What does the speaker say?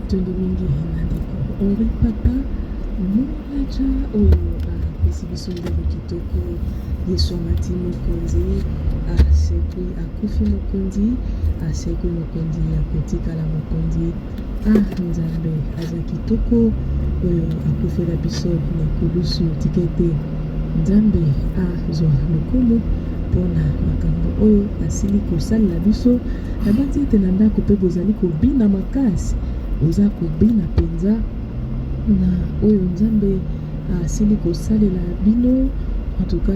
tondo mingi na ndeko Henri Papa Mulaja oyo apesi biso nzembo kitoko Yesu amati mokonzi asekwi akufi mokonzi asekwi mokonzi akotikala mokonzi nzambe aza kitoko oyo akufela biso na kulusu tikete nzambe azwa lokumu mpona makambo oyo asili kosalela biso na banzi ete na ndako mpe bozali kobina makasi oza kobina mpenza na oyo nzambe asili kosalela bino en tout cas